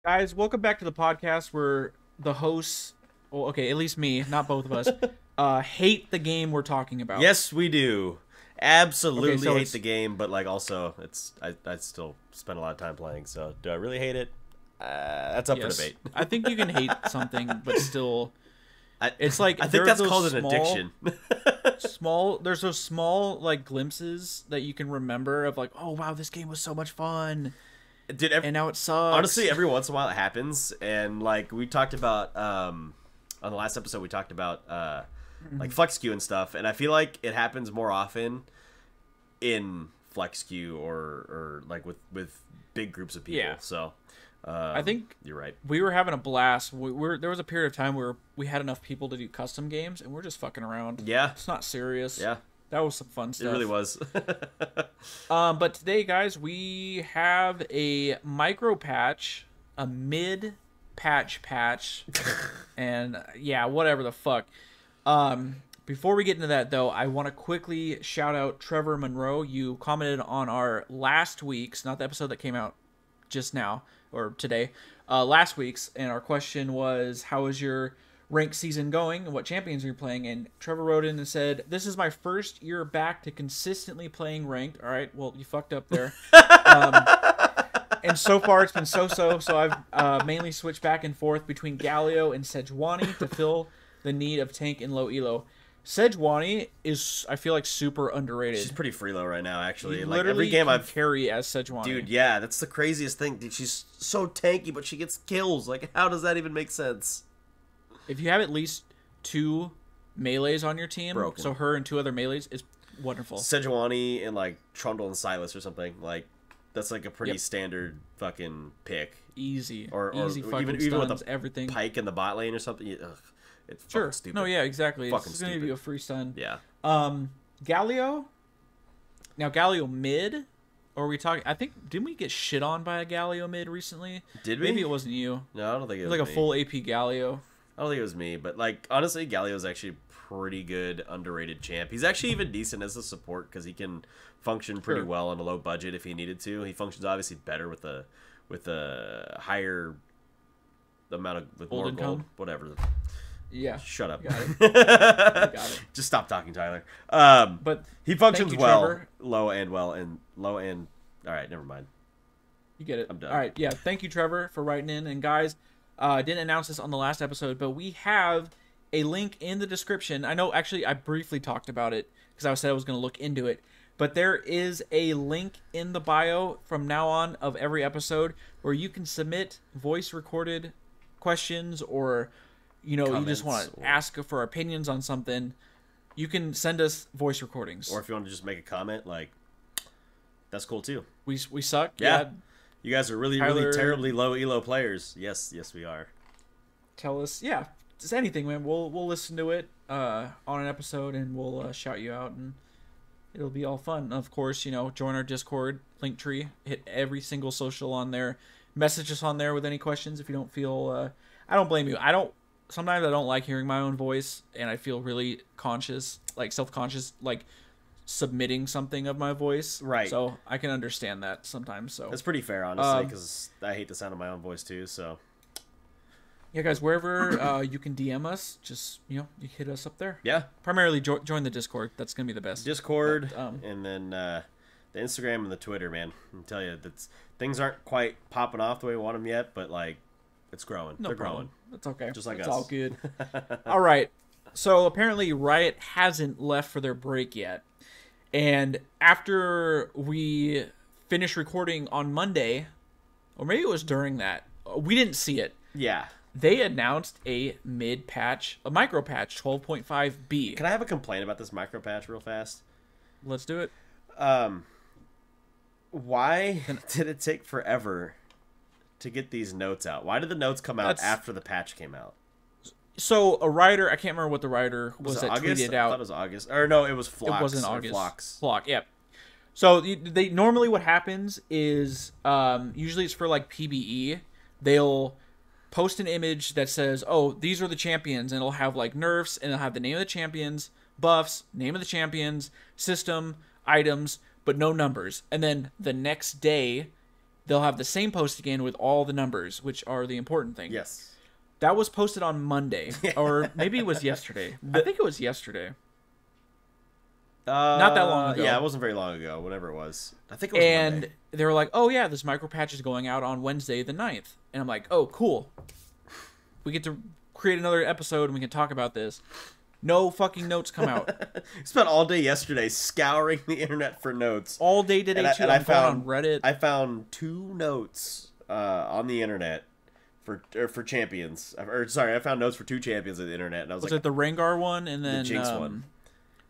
Guys, welcome back to the podcast where the hosts, well, okay, at least me, not both of us, hate the game we're talking about. Yes, we do. Absolutely Okay, so hate it's- the game, but like also, I still spend a lot of time playing. So do I really hate it? That's up for Yes. debate. I think you can hate something, but still, it's like I think there's that's called those an addiction. There's those small like glimpses that you can remember of like, oh wow, this game was so much fun, and now it sucks. Honestly, every once in a while it happens, and like we talked about on the last episode, we talked about like flex queue and stuff, and I feel like it happens more often in flex queue or like with big groups of people. Yeah. So I think you're right. we were having a blast. There was a period of time where we had enough people to do custom games, and we're just fucking around. Yeah. It's not serious. Yeah. That was some fun stuff. It really was. But today, guys, we have a micro patch, a mid patch, and yeah, whatever the fuck. Before we get into that, though, I want to quickly shout out Trevor Monroe. You commented on our last week's, not the episode that came out just now or today, last week's, and our question was, how is your ranked season going and what champions are you playing? And Trevor wrote in and said, this is my first year back to consistently playing ranked. All right, well, you fucked up there. And so far it's been so I've mainly switched back and forth between Galio and Sejuani to fill the need of tank and low elo. Sejuani is, I feel like, super underrated. She's pretty free low right now, actually. You Like literally every game can I've carry as Sejuani. Dude, yeah, that's the craziest thing. Dude, she's so tanky, but she gets kills. Like, how does that even make sense? If you have at least 2 melees on your team, Broken. so her and 2 other melees, is wonderful. Sejuani and like Trundle and Silas or something. Like, that's like a pretty Yep. standard fucking pick. Easy, Or easy fucking even stuns, with a everything. Pike in the bot lane or something. Ugh, it's Sure. fucking stupid. No, yeah, exactly. Fucking It's gonna give stupid. you a free stun. Yeah. Galio. Now Galio mid, or are we talking? I think didn't we get shit on by a Galio mid recently? Did we? Maybe it wasn't you. No, I don't think it It was was like a me. full AP Galio. I don't think it was me, but like honestly, Galio's actually pretty good, underrated champ. He's actually even decent as a support because he can function pretty Sure. well on a low budget if he needed to. He functions obviously better with a higher amount of Gold more income? gold, whatever. Yeah. Shut up. You got it. Got it. Just stop talking, Tyler. But he functions thank you, well, Trevor. low and well, and low and. All right, never mind. you get it. I'm done. All right. Yeah. Thank you, Trevor, for writing in. And guys, I didn't announce this on the last episode, but we have a link in the description. I know, actually, I briefly talked about it because I said I was going to look into it. But there is a link in the bio from now on of every episode where you can submit voice recorded questions, or you just want Comments, to or- ask for opinions on something. You can send us voice recordings. Or if you want to just make a comment, like that's cool too. We suck. Yeah. You guys are really, Tyler- really terribly low elo players. Yes, we are. Tell us. Yeah. Just anything, man. We'll listen to it on an episode, and we'll shout you out, and it'll be all fun. Of course, join our Discord, Linktree, hit every single social on there. Message us on there with any questions if you don't feel. I don't blame you. Sometimes I don't like hearing my own voice, and I feel really conscious, like self-conscious, like submitting something of my voice. Right. So I can understand that sometimes. So That's pretty fair, honestly, because I hate the sound of my own voice too. So yeah, guys, wherever you can DM us, just you hit us up there. yeah, Primarily join the Discord. That's gonna be the best. Discord, But, and then the Instagram and the Twitter, man. I tell you, things aren't quite popping off the way we want them yet, but like it's growing. No They're problem. That's okay. Just like it's us. all good. All right. So apparently Riot hasn't left for their break yet. And after we finished recording on Monday, or maybe it was during that, we didn't see it. growing. Yeah. They announced a mid-patch, a micro-patch, 12.5B. Can I have a complaint about this micro patch real fast? Let's do it. Why did it take forever to get these notes out? Why did the notes come out That's- after the patch came out? So a writer, I can't remember what the writer was it that August? tweeted I out. thought it was August. Or no, it was Phlox. It wasn't or August. Phlox. Flock, yeah. So they normally what happens is usually it's for like PBE. They'll post an image that says, "Oh, these are the champions," and it'll have like nerfs, and it'll have the name of the champions, buffs, name of the champions, system, items, but no numbers. And then the next day, they'll have the same post again with all the numbers, which are the important thing. Yes. That was posted on Monday, or maybe it was yesterday. I think it was yesterday. Not that long ago. Yeah, it wasn't very long ago, whatever it was. I think it was Monday. They were like, oh yeah, this micro patch is going out on Wednesday the 9th. And I'm like, oh, cool. We get to create another episode and we can talk about this. No fucking notes come out. Spent all day yesterday scouring the internet for notes. All day today, too. And I found on Reddit. I found 2 notes on the internet for champions. I found notes for 2 champions on the internet. And I was like, it the Rengar one and then the Jinx one?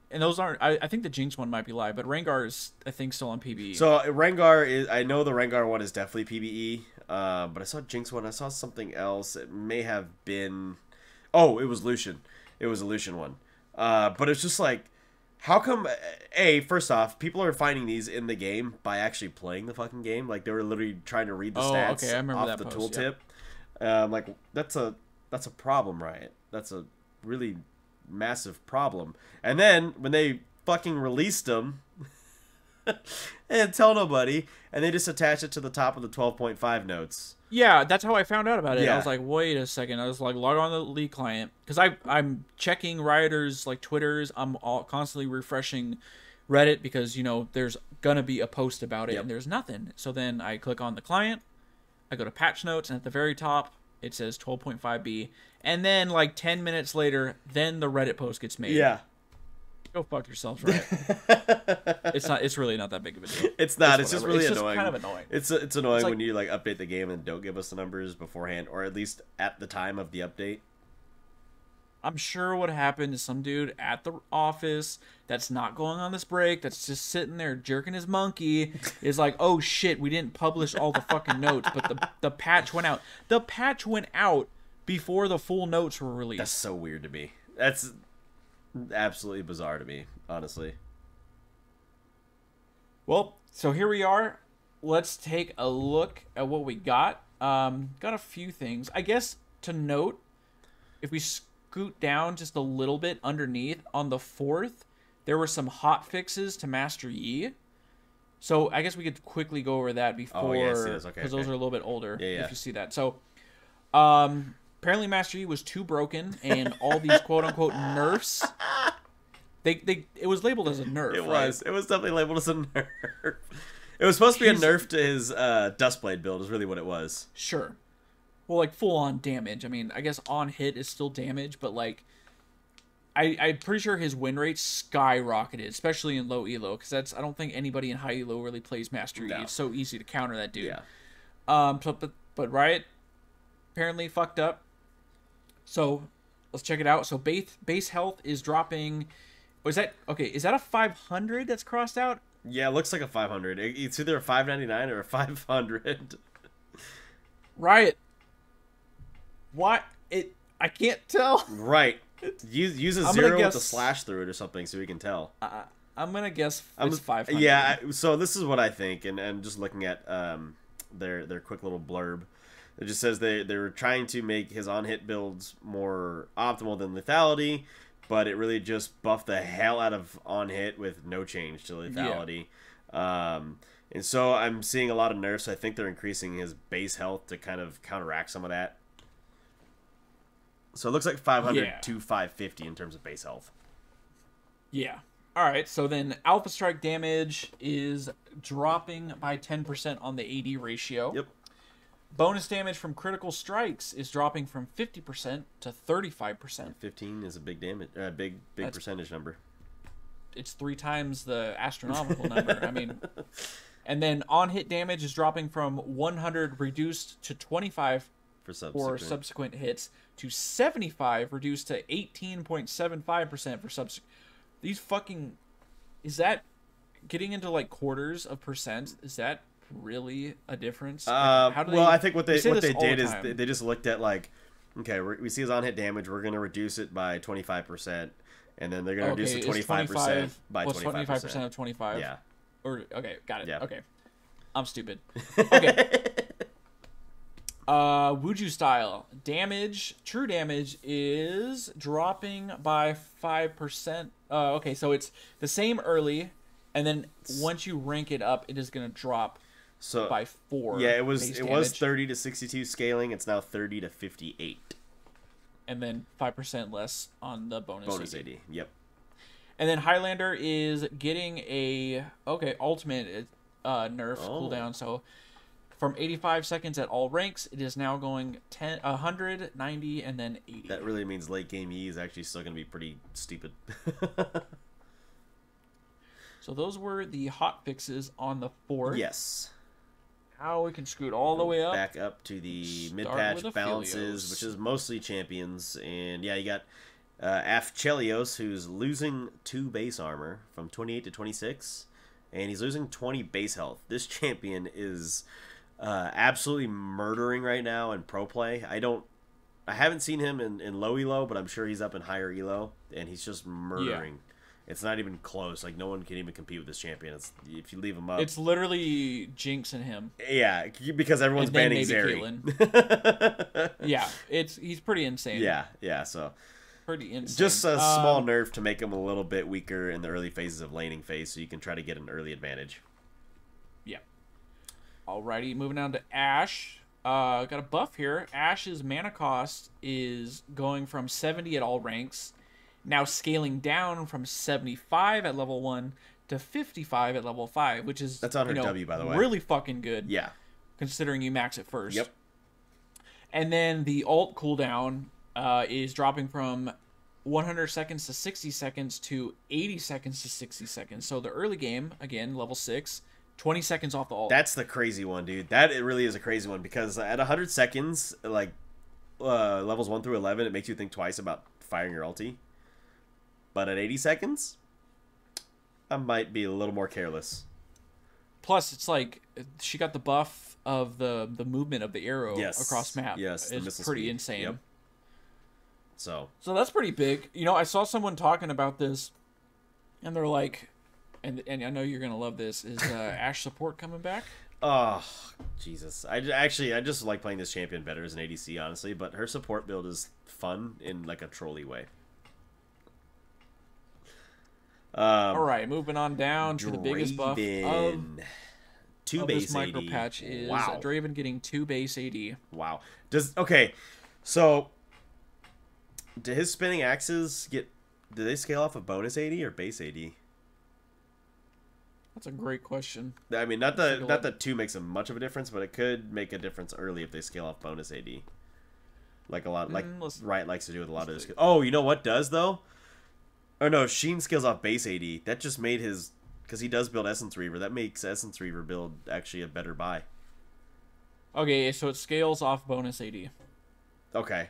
And those aren't. I think the Jinx one might be live, but Rengar is, I think, still on PBE. So Rengar is. I know the Rengar one is definitely PBE. But I saw Jinx one. I saw something else. It may have been. Oh, it was Lucian. It was a Lucian one. But it's just like, how come? First off, people are finding these in the game by actually playing the fucking game. Like they were literally trying to read the stats okay, I remember off that the post, tooltip. yeah. Like that's a problem, Riot. That's a really massive problem. And then when they fucking released them and tell nobody, and they just attach it to the top of the 12.5 notes. Yeah, that's how I found out about it. Yeah. I was like, wait a second. I was like, log on the League client because I'm checking Rioters like Twitters. I'm constantly refreshing Reddit because there's gonna be a post about it and there's nothing. So then I click on the client. I go to patch notes and at the very top it says 12.5B. And then, like, 10 minutes later, then the Reddit post gets made. Yeah. Go fuck yourselves, right? It's really not that big of a deal. It's not. It's just really annoying. Just kind of annoying. It's annoying when you, like, update the game and don't give us the numbers beforehand, or at least at the time of the update. I'm sure what happened is some dude at the office that's not going on this break, that's just sitting there jerking his monkey, is like, oh, shit, we didn't publish all the fucking notes, but the patch went out. The patch went out before the full notes were released. That's so weird to me. That's absolutely bizarre to me, honestly. Well, so here we are. Let's take a look at what we got. Got a few things. I guess to note, if we scoot down just a little bit underneath, on the 4th, there were some hot fixes to Master Yi. So I guess we could quickly go over that before, because those are a little bit older, if you see that. So, apparently Master Yi was too broken, and all these quote-unquote nerfs, it was labeled as a nerf, It right? was. It was definitely labeled as a nerf. It was supposed to be a nerf to his Dustblade build, is really what it was. Sure. Well, like, full-on damage. I mean, I guess on hit is still damage, but, like, I'm pretty sure his win rate skyrocketed, especially in low elo, because I don't think anybody in high elo really plays Master Yi. It's so easy to counter that dude. Yeah. But Riot apparently fucked up. So let's check it out. So base health is dropping. Is that a 500 that's crossed out? Yeah, it looks like a 500. It's either a 599 or a 500. Riot. What? I can't tell. Right. Use a 0 with a slash through it or something so we can tell. I'm gonna guess it's 500. Yeah, so this is what I think, and just looking at their quick little blurb, it just says they were trying to make his on-hit builds more optimal than lethality, but it really just buffed the hell out of on-hit with no change to lethality. Yeah. And so I'm seeing a lot of nerfs. I think they're increasing his base health to kind of counteract some of that. So it looks like 500 to 550 in terms of base health. Yeah. All right. So then Alpha Strike damage is dropping by 10% on the AD ratio. Yep. Bonus damage from critical strikes is dropping from 50% to 35%. 15 is a big damage, big percentage number. It's 3 times the astronomical number. I mean, and then on hit damage is dropping from 100 reduced to 25 for subsequent hits, to 75 reduced to 18.75% for subsequent. These fucking, is that getting into like quarters of percent? Is that really a difference? How do I think what they did is they just looked at like, okay, we see his on hit damage, we're gonna reduce it by 25%, and then they're gonna reduce it 25% by 25%. 25% of 25. Yeah. Or okay, got it. Yeah. Okay, I'm stupid. Okay. Wuju style damage, true damage is dropping by 5%. Okay, so it's the same early, and then once you rank it up, it is gonna drop So by 4. Yeah, it was base it was damage, 30 to 62 scaling. It's now 30 to 58. and then 5% less on the bonus AD. AD. Yep. And then Highlander is getting a ultimate nerf cooldown. So from 85 seconds at all ranks, it is now going 100, 90, and then 80. That really means late game E is actually still going to be pretty stupid. So those were the hot fixes on the 4th. Yes. Now we can scoot all the way up. Back up to the Start mid-patch with balances, Aphelios. which is mostly champions. And yeah, you got Aphelios, who's losing 2 base armor from 28 to 26. And he's losing 20 base health. This champion is absolutely murdering right now in pro play. I haven't seen him in low elo, but I'm sure he's up in higher elo. And he's just murdering. Yeah. It's not even close. Like, no one can even compete with this champion. If you leave him up, it's literally Jinx and him. Yeah, because everyone's banning Zerry. Yeah, he's pretty insane. Yeah. So pretty insane. Just a small nerf to make him a little bit weaker in the early phases of laning phase, so you can try to get an early advantage. Yeah. Alrighty, moving on to Ashe. Got a buff here. Ashe's mana cost is going from 70 at all ranks, now scaling down from 75 at level 1 to 55 at level 5, which is that's on her W, by the way. Really fucking good. Yeah. Considering you max it first. Yep. And then the ult cooldown is dropping from 100 seconds to 60 seconds to 80 seconds to 60 seconds. So the early game, again, level 6, 20 seconds off the ult. That's the crazy one, dude. That it really is a crazy one, because at 100 seconds, like levels 1 through 11, it makes you think twice about firing your ulti. But at 80 seconds, I might be a little more careless. Plus, it's like she got the buff of the movement of the arrow across map. Yes, it's pretty speed. Insane. Yep. So that's pretty big. You know, I saw someone talking about this, and they're like, and I know you're gonna love this. Is Ashe support coming back? Oh, Jesus. I just like playing this champion better as an ADC, honestly. But her support build is fun in like a trolly way. All right, moving on down to the biggest buff of 2 of base this micro AD. patch is Wow. Draven getting 2 base AD. Wow. So do his spinning axes do they scale off of bonus AD or base AD? That's a great question. I mean, not that 2 makes a much of a difference, but it could make a difference early if they scale off bonus AD. Like a lot, Riot likes to do with a lot of this. Oh, you know what does though? Oh no, Sheen scales off base AD. That just made his, because he does build Essence Reaver. That makes Essence Reaver build actually a better buy. Okay, so it scales off bonus AD. Okay,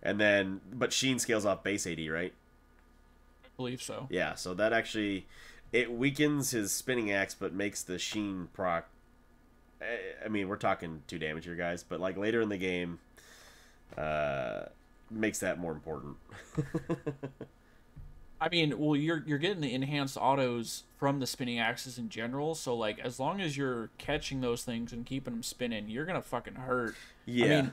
and then but Sheen scales off base AD, right? I believe so. Yeah, so that actually it weakens his spinning axe, but makes the Sheen proc. I mean, we're talking 2 damage here, guys, but like later in the game, makes that more important. I mean, well, you're getting the enhanced autos from the spinning axes in general, so like as long as you're catching those things and keeping them spinning, you're gonna fucking hurt. Yeah. I mean,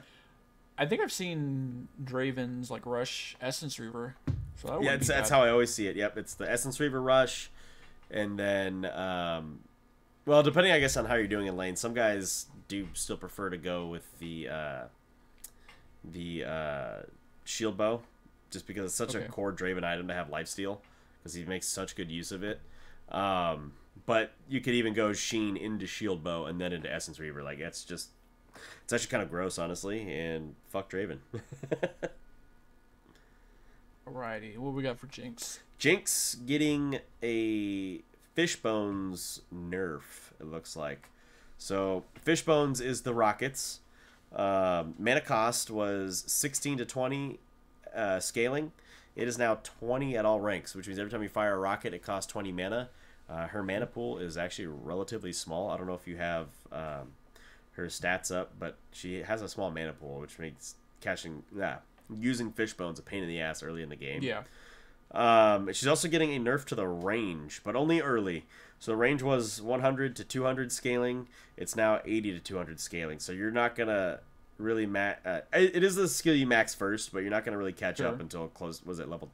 I think I've seen Draven's like rush Essence Reaver. So that's how I always see it. Yep, it's the Essence Reaver rush, and then well, depending I guess on how you're doing in lane, some guys do still prefer to go with the shield bow. Just because it's such a core Draven item to have lifesteal, because he makes such good use of it. But you could even go Sheen into Shield Bow and then into Essence Reaver. Like, it's actually kind of gross, honestly, and fuck Draven. Alrighty, what we got for Jinx? Jinx getting a Fishbones nerf, it looks like. So, Fishbones is the rockets. Mana cost was 16 to 20. Scaling, it is now 20 at all ranks, which means every time you fire a rocket, it costs 20 mana. Her mana pool is actually relatively small. I don't know if you have her stats up, but she has a small mana pool, which makes using Fishbones a pain in the ass early in the game. Yeah. She's also getting a nerf to the range, but only early. So the range was 100 to 200 scaling. It's now 80 to 200 scaling. So you're not gonna really it is the skill you max first, but you're not going to really catch up until close. Was it level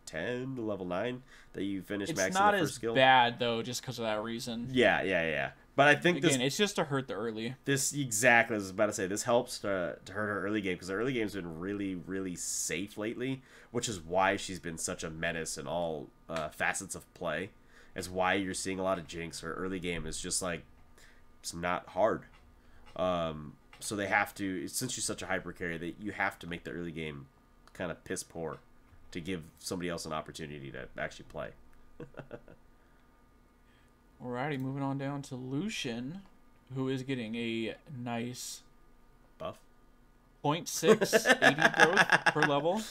10 to level 9 that you finish maxing the first skill? It's not as bad though, just because of that reason. Yeah. But I think Again, it's just to hurt the early. this exactly, I was about to say, this helps to hurt her early game, because her early game's been really, really safe lately, which is why she's been such a menace in all facets of play. It's why you're seeing a lot of Jinx. Her early game is just like, it's not hard. So they have to, since she's such a hyper carry, that you have to make the early game kind of piss poor to give somebody else an opportunity to actually play. Alrighty, moving on down to Lucian, who is getting a nice Buff. 0.6 AD growth per level.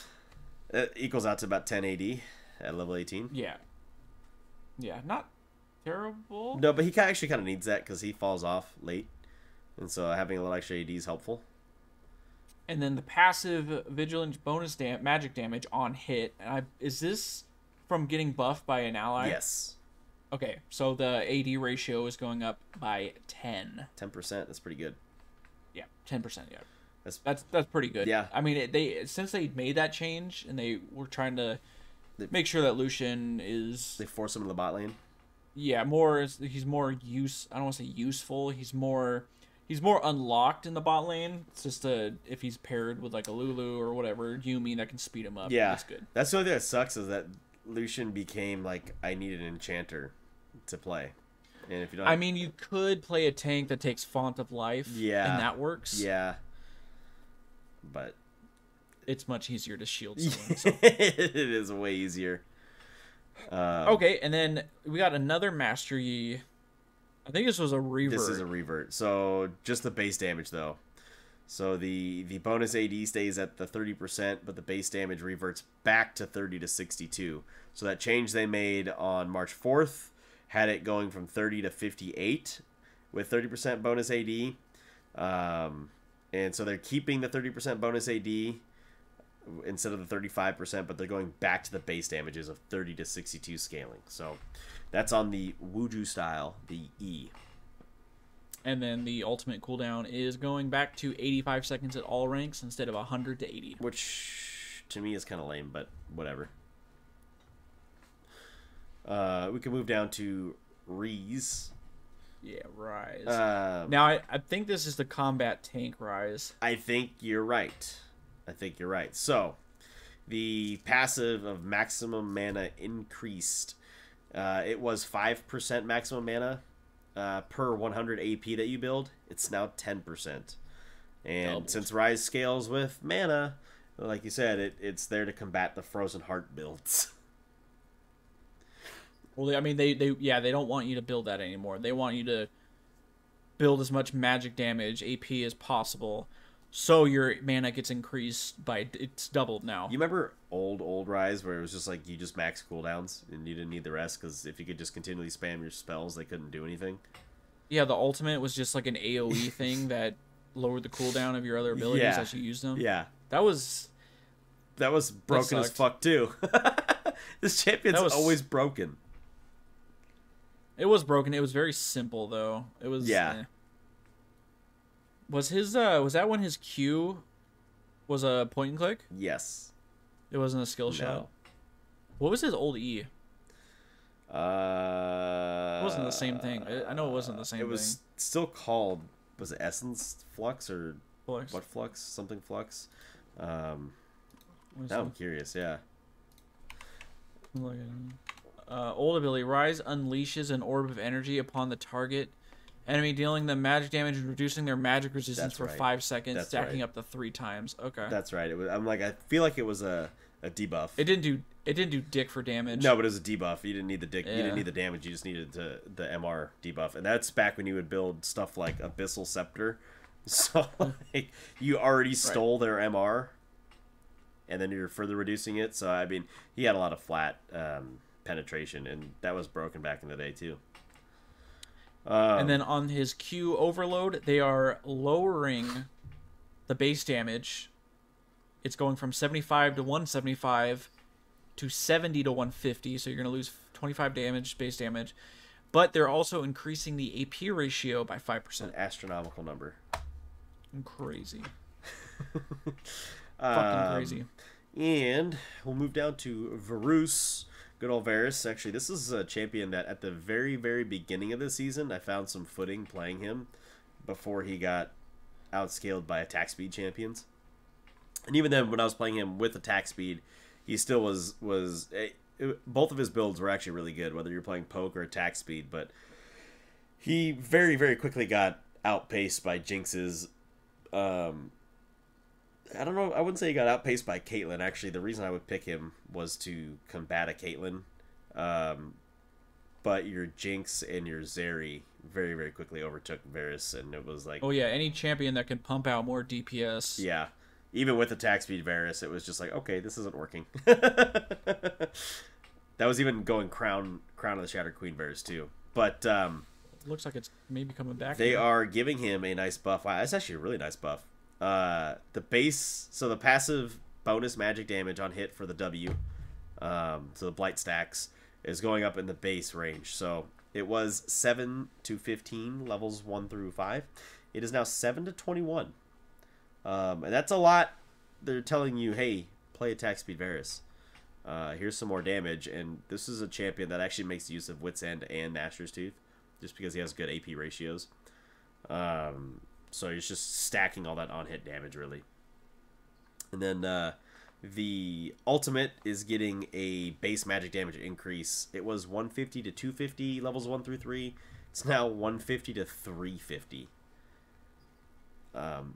It equals out to about 10 AD at level 18. Yeah. Yeah, not terrible. No, but he actually kind of needs that because he falls off late. And so having a little extra AD is helpful. And then the passive vigilance bonus magic damage on hit. Is this from getting buffed by an ally? Yes. Okay, so the AD ratio is going up by 10. 10%, that's pretty good. Yeah, 10%, yeah. That's pretty good. Yeah. I mean, since they made that change and they were trying to make sure that Lucian is... They force him in the bot lane? Yeah, he's more I don't want to say useful. He's more unlocked in the bot lane. It's just if he's paired with like a Lulu or whatever, Yumi that can speed him up. Yeah. That's good. That's the only thing that sucks is that Lucian became like, I need an enchanter to play. And if you don't... I mean, you could play a tank that takes Font of Life. Yeah. And that works. Yeah. But... It's much easier to shield someone. So. It is way easier. Okay, and then we got another Mastery. I think this was a revert. This is a revert. So just the base damage though. So the bonus AD stays at the 30%, but the base damage reverts back to 30 to 62. So that change they made on March 4th had it going from 30 to 58 with 30% bonus AD. And so they're keeping the 30% bonus AD instead of the 35%, but they're going back to the base damages of 30 to 62 scaling. So that's on the Wuju style, the E. And then the ultimate cooldown is going back to 85 seconds at all ranks instead of 100 to 80. Which to me is kind of lame, but whatever. We can move down to Rhys. Yeah, Rhys. Now, I think this is the combat tank Rhys. I think you're right. So, the passive of maximum mana increased. It was 5% maximum mana per 100 AP that you build. It's now 10%. And Doubled. Since Rhys scales with mana, like you said, it's there to combat the Frozen Heart builds. Well, I mean, they don't want you to build that anymore. They want you to build as much magic damage, AP, as possible, so your mana gets increased by... It's doubled now. You remember old Rhys where it was just like you just max cooldowns and you didn't need the rest because if you could just continually spam your spells, they couldn't do anything? Yeah, the ultimate was just like an AoE thing that lowered the cooldown of your other abilities as you used them. Yeah. That was broken as fuck, too. This champion's always broken. It was broken. It was very simple, though. It was... Yeah. Was that when his Q was a point and click? Yes. It wasn't a skill shot? What was his old E? It wasn't the same thing. I know it wasn't the same thing. It was still called... Was it Essence Flux or... Flux. What Flux? Something Flux? Now I'm curious, yeah. Old ability. Rhys unleashes an orb of energy upon the target enemy, dealing them magic damage and reducing their magic resistance for 5 seconds, stacking up to 3 times. Okay. That's right. I feel like it was a debuff. It didn't do dick for damage. No, but it was a debuff. You didn't need the dick. Yeah. You didn't need the damage. You just needed the MR debuff, and that's back when you would build stuff like Abyssal Scepter. So like, you already stole their MR, and then you're further reducing it. So I mean, he had a lot of flat penetration, and that was broken back in the day too. And then on his Q overload, they are lowering the base damage. It's going from 75 to 175 to 70 to 150, so you're going to lose 25 damage, base damage. But they're also increasing the AP ratio by 5%. An astronomical number. Crazy. Fucking crazy. And we'll move down to Varus. Good old Varus. Actually, this is a champion that at the very, very beginning of the season, I found some footing playing him before he got outscaled by attack speed champions. And even then, when I was playing him with attack speed, he still was both of his builds were actually really good, whether you're playing poke or attack speed. But he very, very quickly got outpaced by Jinx's. I don't know. I wouldn't say he got outpaced by Caitlyn. Actually, the reason I would pick him was to combat a Caitlyn. But your Jinx and your Zerry very, very quickly overtook Varus, and it was like... Oh, yeah, any champion that can pump out more DPS. Yeah. Even with attack speed Varus, it was just like, okay, this isn't working. That was even going Crown of the Shattered Queen Varus, too. But... looks like it's maybe coming back. They are giving him a nice buff. Wow, that's actually a really nice buff. The base, so the passive bonus magic damage on hit for the W, so the blight stacks, is going up in the base range. So it was 7 to 15, levels 1 through 5. It is now 7 to 21. And that's a lot. They're telling you, hey, play attack speed Varus. Here's some more damage. And this is a champion that actually makes use of Wit's End and Nashor's Tooth, just because he has good AP ratios. So he's just stacking all that on-hit damage, really. And then the ultimate is getting a base magic damage increase. It was 150 to 250, levels 1 through 3. It's now 150 to 350.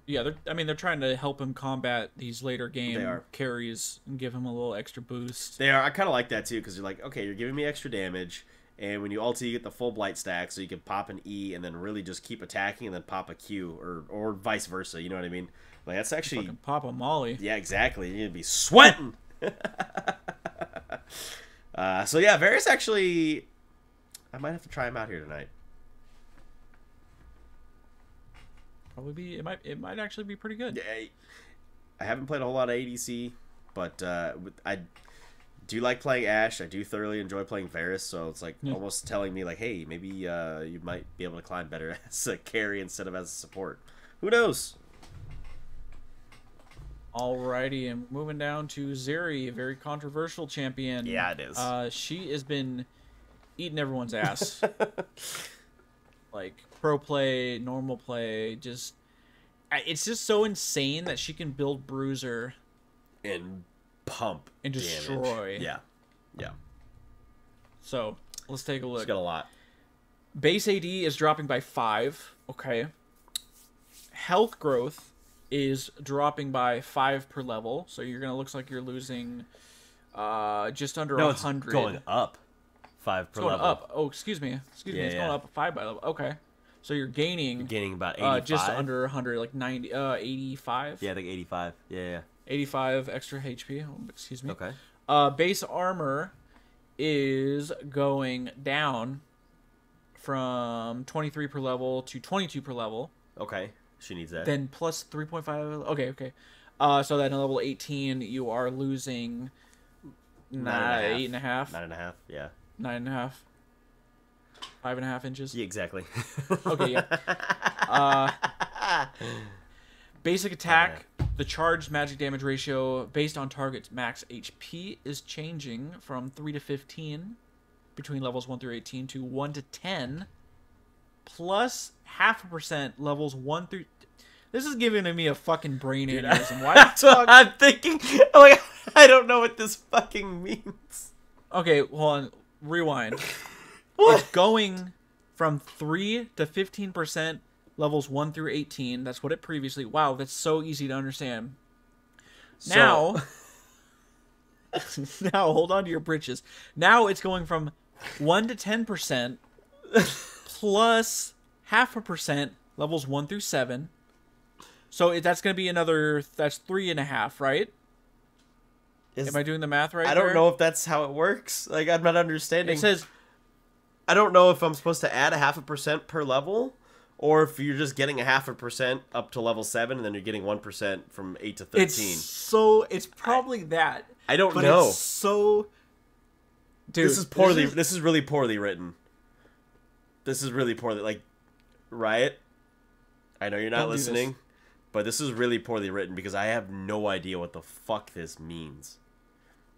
Yeah, they're trying to help him combat these later game carries and give him a little extra boost. They are. I kind of like that, too, because you're like, okay, you're giving me extra damage. And when you ulti, you get the full blight stack, so you can pop an E and then really just keep attacking and then pop a Q, or vice versa. You know what I mean? Like, that's actually... Fucking pop a molly. Yeah, exactly. You're going to be sweating! So, yeah, Varus actually... I might have to try him out here tonight. Probably be... It might actually be pretty good. Yeah, I haven't played a whole lot of ADC, but I do like playing Ashe. I do thoroughly enjoy playing Varus, so it's like almost telling me like, hey, maybe you might be able to climb better as a carry instead of as a support. Who knows? Alrighty, and moving down to Zerry, a very controversial champion. Yeah, it is. She has been eating everyone's ass. Like pro play, normal play, just it's just so insane that she can build Bruiser and pump and destroy. Damage. Yeah. So let's take a look. She's got a lot. Base AD is dropping by 5. Okay. Health growth is dropping by 5 per level, so you're gonna looks like you're losing just under 100. It's going up 5 per level. Going up. Oh, excuse me. It's going up 5 by level. Okay. So you're gaining about 85. Just under 100, like 90 85. Yeah, I think 85. Yeah. 85 extra HP. Oh, excuse me. Okay. Base armor is going down from 23 per level to 22 per level. Okay. She needs that. Then plus 3.5. Okay. So then at level 18, you are losing 8.5. 9.5. Yeah. 9.5. 5.5 inches. Yeah, exactly. Okay, yeah. Basic attack, the charged magic damage ratio based on target's max HP is changing from 3 to 15 between levels 1 through 18 to 1 to 10 plus 0.5% levels 1 through... This is giving me a fucking brain aneurysm. Why That's what I'm thinking. Like, I don't know what this fucking means. Okay, hold on. Rewind. What? It's going from 3 to 15% levels 1 through 18. That's what it previously... Wow, that's so easy to understand. Now... now, hold on to your britches. Now it's going from 1 to 10% plus 0.5% levels 1 through 7. So that's going to be another... That's 3.5, right? Am I doing the math right? I don't know if that's how it works. Like, I'm not understanding. It says... I don't know if I'm supposed to add 0.5% per level, or if you're just getting 0.5% up to level 7, and then you're getting 1% from 8 to 13. It's probably that. I don't know. It's so... Dude, this is really poorly written. This is really poorly... Like, Riot, I know you're not listening, but this is really poorly written because I have no idea what the fuck this means.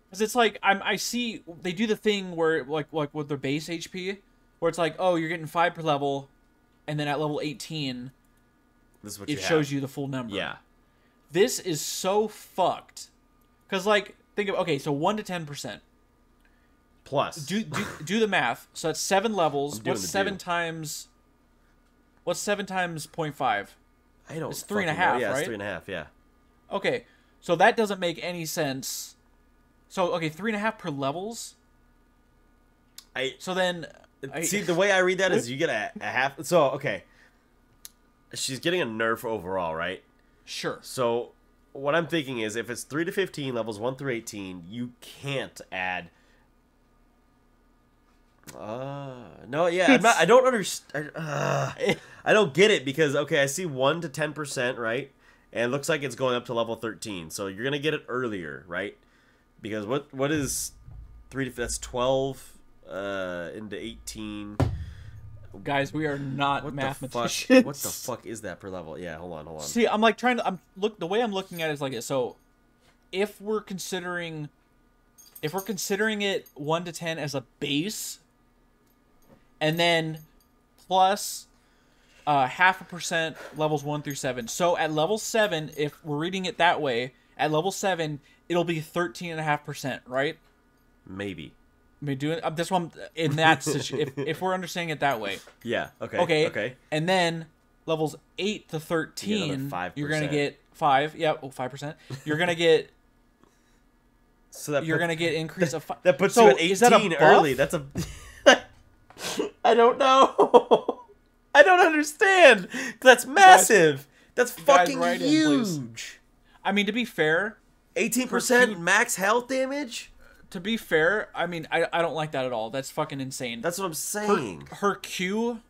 Because it's like I see they do the thing where like with their base HP, where it's like, oh, you're getting 5 per level, and then at level 18, This is what it shows you the full number. Yeah. This is so fucked. Because like think of okay, so 1 to 10%. Plus. Do the math. So that's 7 levels. What's 7 do. times? What's 7 times 0.5? I don't. It's 3.5, yeah, right? It's 3.5. Yeah. Okay, so that doesn't make any sense. So okay, 3.5 per levels. So then, see the way I read that is you get a half. So okay, she's getting a nerf overall, right? Sure. So what I'm thinking is if it's 3 to 15, levels 1 through 18, you can't add. No, yeah, I don't understand. I don't get it because okay, I see 1 to 10%, right? And it looks like it's going up to level 13, so you're gonna get it earlier, right? Because what is 3 to that's 12 into 18. Guys, we are not mathematicians. What the fuck is that per level? Yeah, hold on. See, I'm like trying to. The way I'm looking at it is like this. So, if we're considering it 1 to 10 as a base, and then plus 0.5% levels 1 through 7. So at level 7, if we're reading it that way, at level 7 it'll be 13.5%, right? Maybe. I mean, that's what I'm in that situation. if we're understanding it that way. Yeah. Okay. Okay. And then levels 8 to 13, you're gonna get 5. Yeah. 5%. You're gonna get. You're gonna get increase of 5. That puts you at 18 early. That's a. I don't know. I don't understand. That's massive. That's fucking huge. I mean, to be fair, 18% max health damage. To be fair, I mean, I don't like that at all. That's fucking insane. That's what I'm saying. Her Q,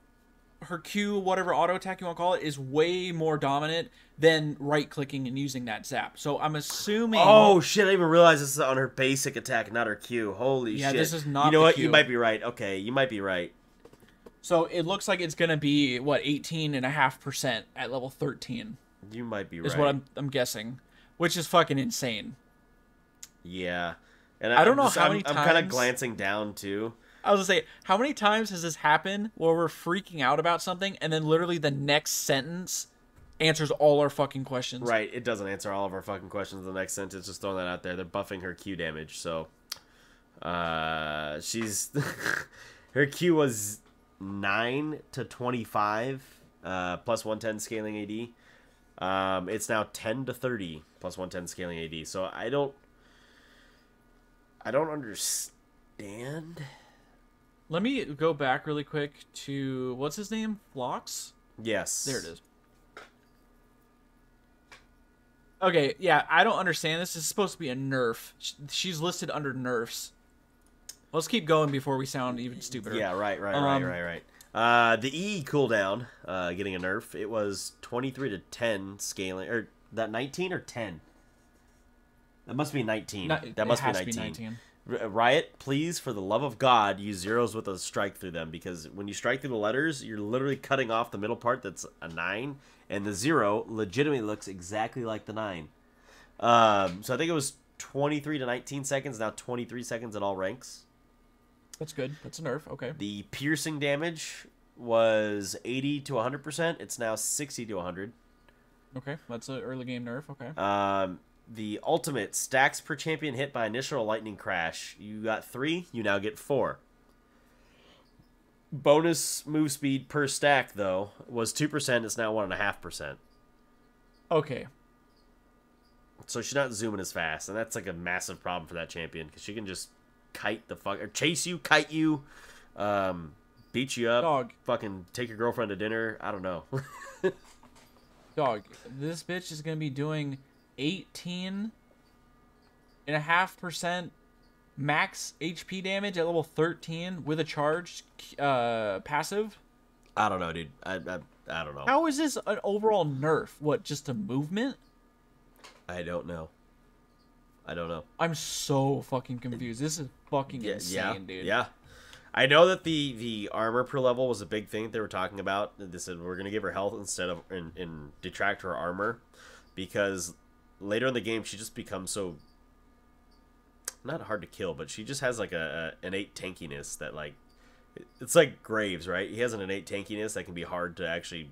whatever auto attack you want to call it, is way more dominant than right clicking and using that zap. So I'm assuming. Oh shit! I didn't even realize this is on her basic attack, not her Q. Holy shit! Yeah, this is not. You know the what? Q. You might be right. Okay, you might be right. So it looks like it's gonna be what 18.5% at level 13. You might be right. Is what I'm guessing, which is fucking insane. Yeah, and I don't know how many times. I'm kind of glancing down too. I was gonna say, how many times has this happened where we're freaking out about something and then literally the next sentence answers all our fucking questions? Right, it doesn't answer all of our fucking questions in the next sentence. Just throwing that out there. They're buffing her Q damage, so she's her Q was 9 to 25 plus 110 scaling AD. It's now 10 to 30 plus 110 scaling AD. So I don't understand. Let me go back really quick to what's his name? Phlox? Yes. There it is. Okay, yeah, I don't understand this. This is supposed to be a nerf. She's listed under nerfs. Let's keep going before we sound even stupider. Yeah, right. The E cooldown, getting a nerf. It was 23 to 10 scaling, or that 19 or 10. That must be 19. That must be 19. Riot, please, for the love of God, use zeros with a strike through them, because when you strike through the letters, you're literally cutting off the middle part that's a 9, and the 0 legitimately looks exactly like the 9. So I think it was 23 to 19 seconds, now 23 seconds at all ranks. That's good. That's a nerf. Okay. The piercing damage was 80 to 100%. It's now 60 to 100. Okay, that's an early game nerf. Okay. The ultimate stacks per champion hit by initial lightning crash. You got 3, you now get 4. Bonus move speed per stack, though, was 2%. It's now 1.5%. Okay. So she's not zooming as fast, and that's like a massive problem for that champion, because she can just kite the fuck, or chase you, kite you, beat you up, Dog. fucking take your girlfriend to dinner. I don't know. Dog, this bitch is gonna be doing 18.5% max HP damage at level 13 with a charged passive. I don't know, dude. I don't know. How is this an overall nerf? What, just a movement? I don't know. I'm so fucking confused. This is fucking insane, dude. Yeah. I know that the armor per level was a big thing that they were talking about. They said we're gonna give her health instead of and detract her armor, because later in the game she just becomes so not hard to kill, but she just has like a innate tankiness that like it's like Graves, right? He has an innate tankiness that can be hard to actually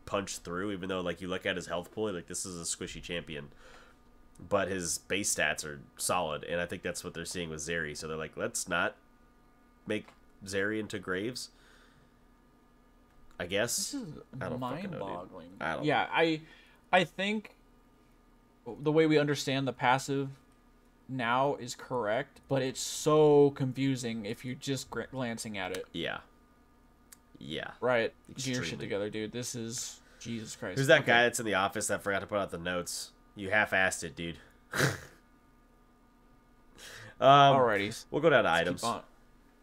punch through, even though like you look at his health pool, like this is a squishy champion, but his base stats are solid, and I think that's what they're seeing with Zerry. So they're like, let's not make Zerry into Graves. I guess This is I don't fucking know, mind-boggling. dude. I don't. Yeah, I think the way we understand the passive now is correct, but it's so confusing if you're just glancing at it. Yeah. Yeah. Right. Get your Extremely. shit together, dude. This is Jesus Christ. Who's that guy that's in the office that forgot to put out the notes? You half-assed it, dude. Alrighty. We'll go down to Let's items. keep on.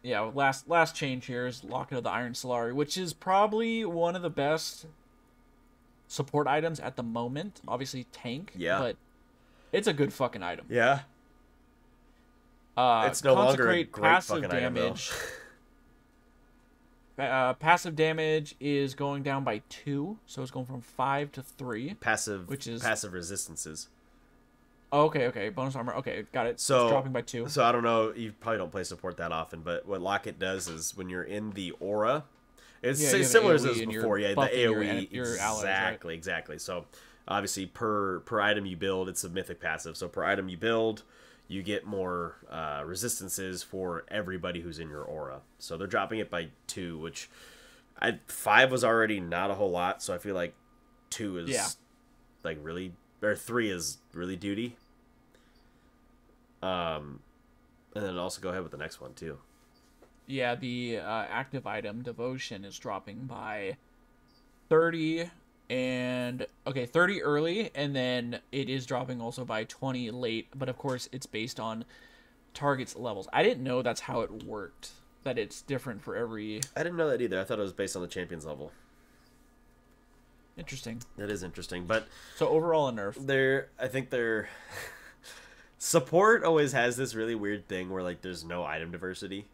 Yeah, last change here is Locket of the Iron Solari, which is probably one of the best support items at the moment. Obviously tank, Yeah. but it's a good fucking item. Yeah. It's no longer a Consecrate great passive fucking item, though. damage. Passive damage is going down by 2, so it's going from 5 to 3. Passive, which is passive resistances. Oh, okay. Bonus armor. Okay, got it. So it's dropping by 2. So I don't know. You probably don't play support that often, but what Locket does is when you're in the aura, it's Yeah, you have similar AoE as and before. you're Yeah, the buffing AOE. your allies, right? Exactly. So obviously per item you build, it's a mythic passive. So per item you build, you get more resistances for everybody who's in your aura. So they're dropping it by 2, which 5 was already not a whole lot. So I feel like 2 is like really, or 3 is really duty. And then also go ahead with the next one too. Yeah, the active item Devotion is dropping by 30 and 30 early, and then it is dropping also by 20 late, but of course it's based on targets levels. I didn't know that's how it worked, that it's different for every. I didn't know that either. I thought it was based on the champions level. Interesting. That is interesting, but So overall a nerf. I think they're support always has this really weird thing where like there's no item diversity.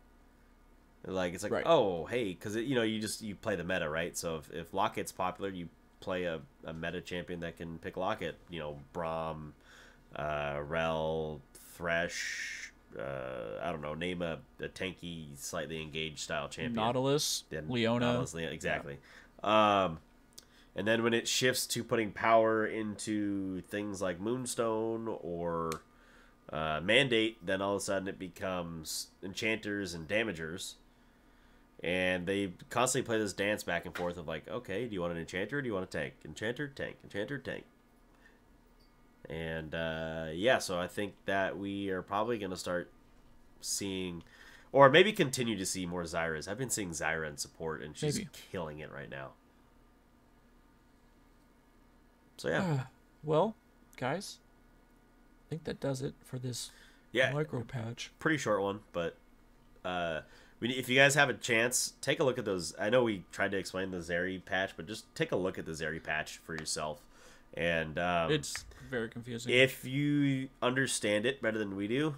Like it's like, Right. oh hey, because you play the meta, right? So if Locket's popular, you play a meta champion that can pick Locket. Braum, Rel, Thresh. I don't know. Name a tanky, slightly engaged style champion. Nautilus, Yeah, Leona. Nautilus, exactly. Yeah. And then when it shifts to putting power into things like Moonstone or Mandate, then all of a sudden it becomes enchanters and damagers, and they constantly play this dance back and forth of like, okay, do you want an enchanter or do you want a tank? Enchanter, tank, enchanter, tank. And so I think that we are probably going to start seeing, or maybe continue to see more Zyras. I've been seeing Zyra in support, and she's killing it right now. So yeah. Well, guys, I think that does it for this micro patch. Pretty short one, but if you guys have a chance, take a look at those. I know we tried to explain the Zerry patch, but just take a look at the Zerry patch for yourself. And it's very confusing. If you understand it better than we do,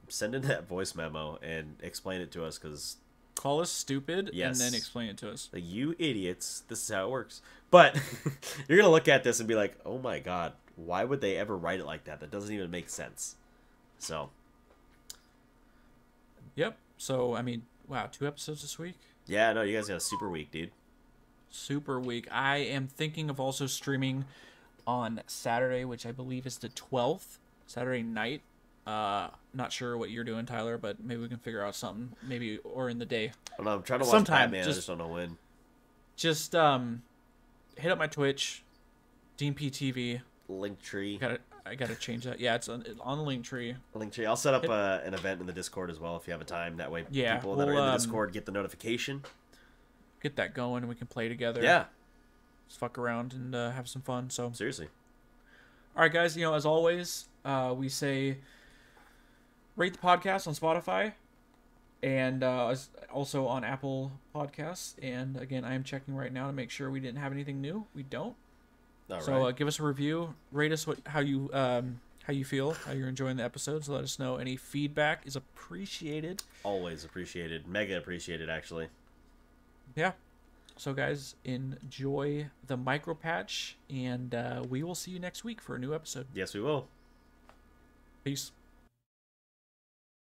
send in that voice memo and explain it to us, because call us stupid Yes. and then explain it to us. like, you idiots, this is how it works. But you're gonna look at this and be like, oh my god, why would they ever write it like that? That doesn't even make sense. So Yep. So, I mean, wow, 2 episodes this week? yeah, no, you guys got a super week, dude. Super week. I am thinking of also streaming on Saturday, which I believe is the 12th, Saturday night. Not sure what you're doing, Tyler, but maybe we can figure out something, maybe, or in the day. I don't know, I'm trying to watch Sometime, Batman, I just don't know when. Just hit up my Twitch, DeanPTV. Linktree. I gotta change that. Yeah, it's on the Linktree. Linktree. I'll set up an event in the Discord as well if you have a time. That way people that are in the Discord get the notification. Get that going and we can play together. Yeah. Just fuck around and have some fun. So Seriously. all right, guys, as always, we say rate the podcast on Spotify and also on Apple Podcasts. And again, I am checking right now to make sure we didn't have anything new. We don't. All So right. give us a review, rate us how you feel, how you're enjoying the episodes. Let us know. Any feedback is appreciated. Always appreciated. Mega appreciated, actually. Yeah. So guys, enjoy the micro patch, and we will see you next week for a new episode. Yes, we will. Peace.